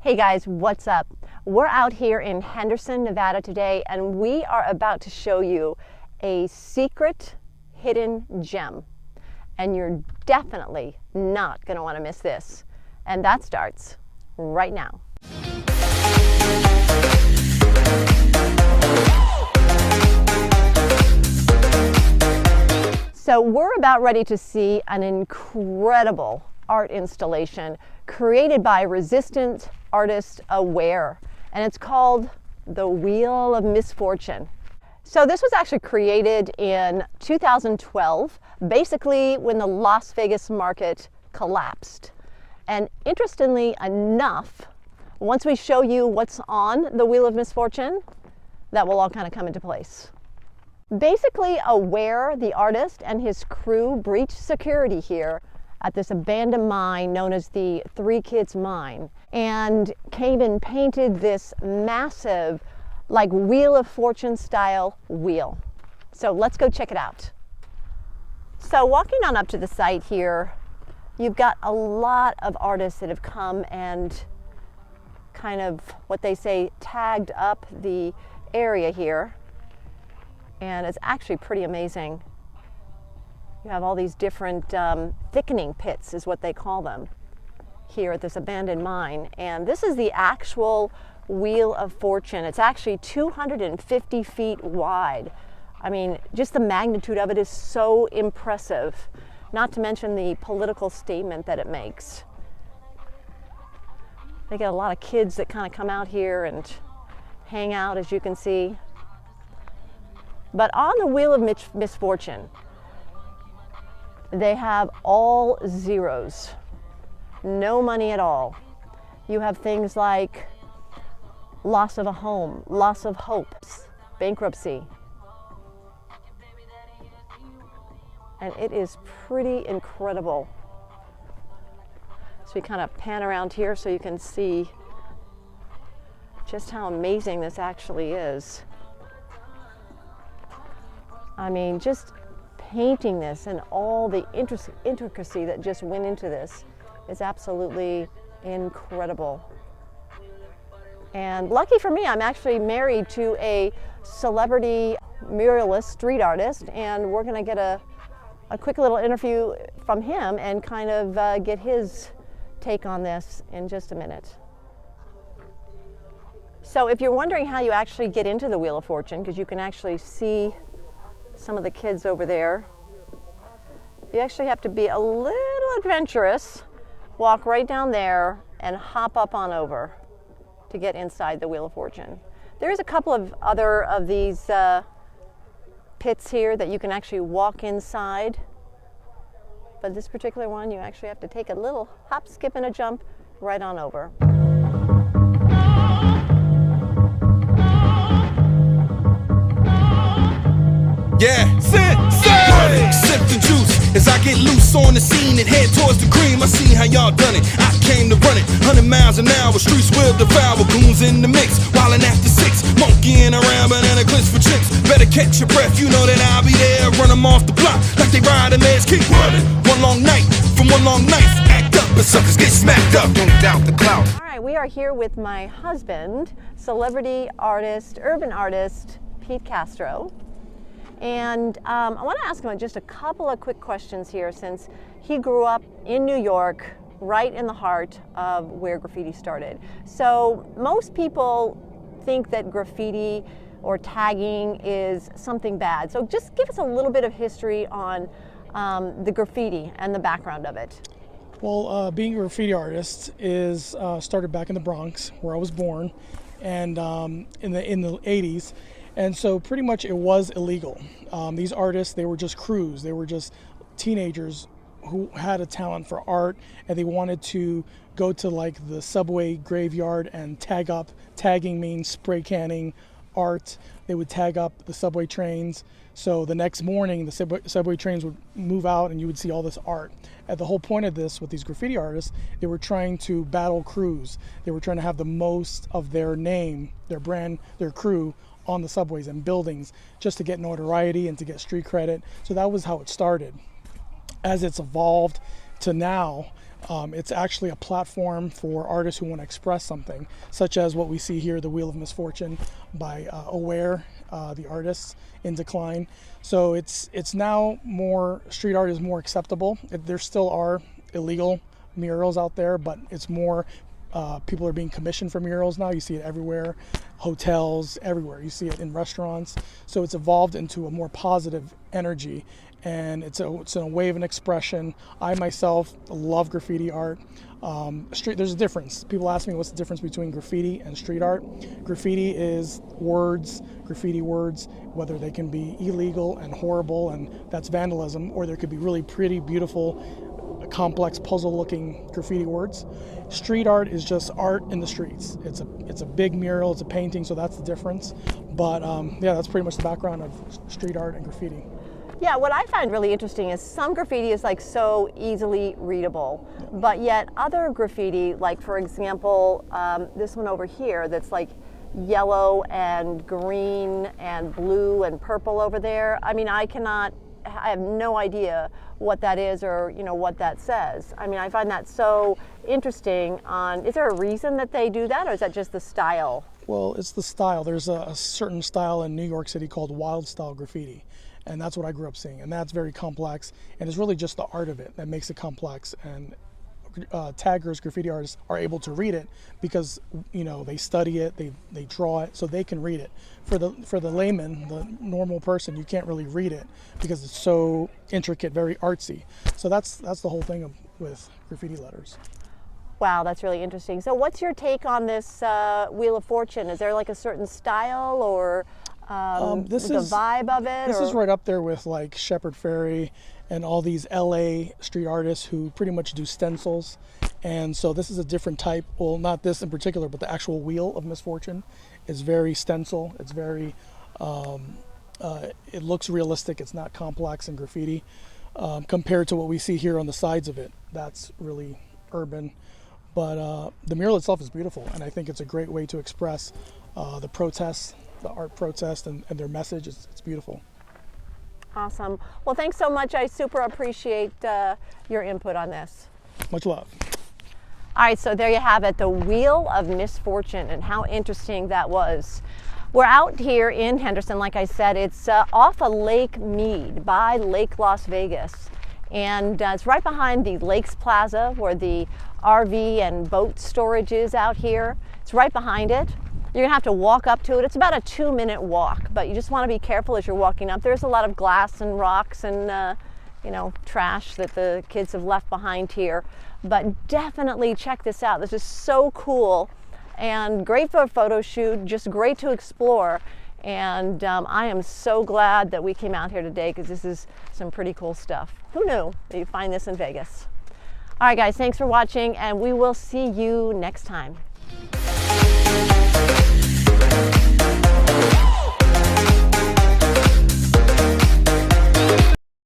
Hey guys, what's up? We're out here in Henderson, Nevada today, and we are about to show you a secret hidden gem. And you're definitely not going to want to miss this. And that starts right now. So we're about ready to see an incredible art installation created by resistant artist Aware, and it's called the Wheel of Misfortune. So this was actually created in 2012, basically when the Las Vegas market collapsed. And interestingly enough, once we show you what's on the Wheel of Misfortune, that will all kind of come into place. Basically, Aware, the artist, and his crew breached security here at this abandoned mine known as the Three Kids Mine, and came and painted this massive, like Wheel of Fortune style wheel. So let's go check it out. So walking on up to the site here, you've got a lot of artists that have come and kind of, what they say, tagged up the area here. And it's actually pretty amazing. You have all these different thickening pits, is what they call them, here at this abandoned mine. And this is the actual Wheel of Fortune. It's actually 250 feet wide. I mean, just the magnitude of it is so impressive, not to mention the political statement that it makes. They get a lot of kids that kind of come out here and hang out, as you can see. But on the Wheel of Misfortune, they have all zeros, no money at all. You have things like loss of a home, loss of hope, bankruptcy. And it is pretty incredible. So we kind of pan around here so you can see just how amazing this actually is. I mean, just painting this and all the intricacy that just went into this is absolutely incredible. And lucky for me, I'm actually married to a celebrity muralist, street artist, and we're going to get a quick little interview from him and kind of get his take on this in just a minute. So if you're wondering how you actually get into the Wheel of Fortune, because you can actually see some of the kids over there, you actually have to be a little adventurous, walk right down there and hop up on over to get inside the Wheel of Fortune. There's a couple of other of these pits here that you can actually walk inside, but this particular one you actually have to take a little hop, skip, and a jump right on over. Yeah, sip the juice as I get loose on the scene and head towards the cream. I see how y'all done it. I came to run it, 100 miles an hour. Streets will devour, goons in the mix, wildin' after 6, monkeying around, banana clips for chips. Better catch your breath, you know that I'll be there. Run them off the block like they riding legs. Keep running. One long night from one long knife. Act up, but suckers get smacked up. Don't doubt the clout. All right, we are here with my husband, celebrity artist, urban artist, Pete Castro. And I want to ask him just a couple of quick questions here, since he grew up in New York, right in the heart of where graffiti started. So most people think that graffiti or tagging is something bad. So just give us a little bit of history on the graffiti and the background of it. Well, being a graffiti artist is started back in the Bronx, where I was born, and in the 80s. And so pretty much it was illegal. These artists, they were just crews. They were just teenagers who had a talent for art, and they wanted to go to like the subway graveyard and tag up. Tagging means spray canning art. They would tag up the subway trains. So the next morning, the subway trains would move out and you would see all this art. And the whole point of this with these graffiti artists, they were trying to battle crews. They were trying to have the most of their name, their brand, their crew on the subways and buildings, just to get notoriety and to get street credit. So that was how it started. As it's evolved to now, It's actually a platform for artists who want to express something, such as what we see here, the Wheel of Misfortune by Aware, the artists in decline. So it's now more, street art is more acceptable. There still are illegal murals out there, but it's more, people are being commissioned for murals now. You see it everywhere, hotels, everywhere. You see it in restaurants. So it's evolved into a more positive energy, and it's a way of an expression. I myself love graffiti art. There's a difference. People ask me what's the difference between graffiti and street art. Graffiti is words, graffiti words, whether they can be illegal and horrible, and that's vandalism, or there could be really pretty, beautiful, complex puzzle-looking graffiti words. Street art is just art in the streets. It's a big mural, it's a painting, so that's the difference. But yeah, that's pretty much the background of street art and graffiti. Yeah, what I find really interesting is some graffiti is like so easily readable, but yet other graffiti, like for example, this one over here that's like yellow and green and blue and purple over there. I mean, I have no idea what that is or what that says. I mean, I find that so interesting. Is there a reason that they do that, or is that just the style? Well, it's the style. There's a certain style in New York City called wild style graffiti, and that's what I grew up seeing, and that's very complex, and it's really just the art of it that makes it complex. And taggers, graffiti artists, are able to read it because they study it, they draw it, so they can read it. For the layman, the normal person, you can't really read it because it's so intricate, very artsy. So that's the whole thing with graffiti letters. Wow, that's really interesting. So what's your take on this Wheel of Fortune? Is there like a certain style or the vibe of it? This is right up there with like Shepard Fairey and all these LA street artists who pretty much do stencils. And so this is a different type. Well, not this in particular, but the actual Wheel of Misfortune is very stencil. It's very, it looks realistic. It's not complex and graffiti compared to what we see here on the sides of it. That's really urban. But the mural itself is beautiful, and I think it's a great way to express the protests, the art protest, and their message. It's beautiful. Awesome. Well, thanks so much. I super appreciate your input on this. Much love. All right, so there you have it, the Wheel of Misfortune, and how interesting that was. We're out here in Henderson, like I said. It's off of Lake Mead by Lake Las Vegas. And it's right behind the Lakes Plaza where the RV and boat storage is out here. It's right behind it. You're gonna have to walk up to it. It's about a 2-minute walk, but you just wanna be careful as you're walking up. There's a lot of glass and rocks and trash that the kids have left behind here. But definitely check this out. This is so cool and great for a photo shoot, just great to explore. And I am so glad that we came out here today because this is some pretty cool stuff. Who knew that you find this in Vegas? All right, guys, thanks for watching, and we will see you next time.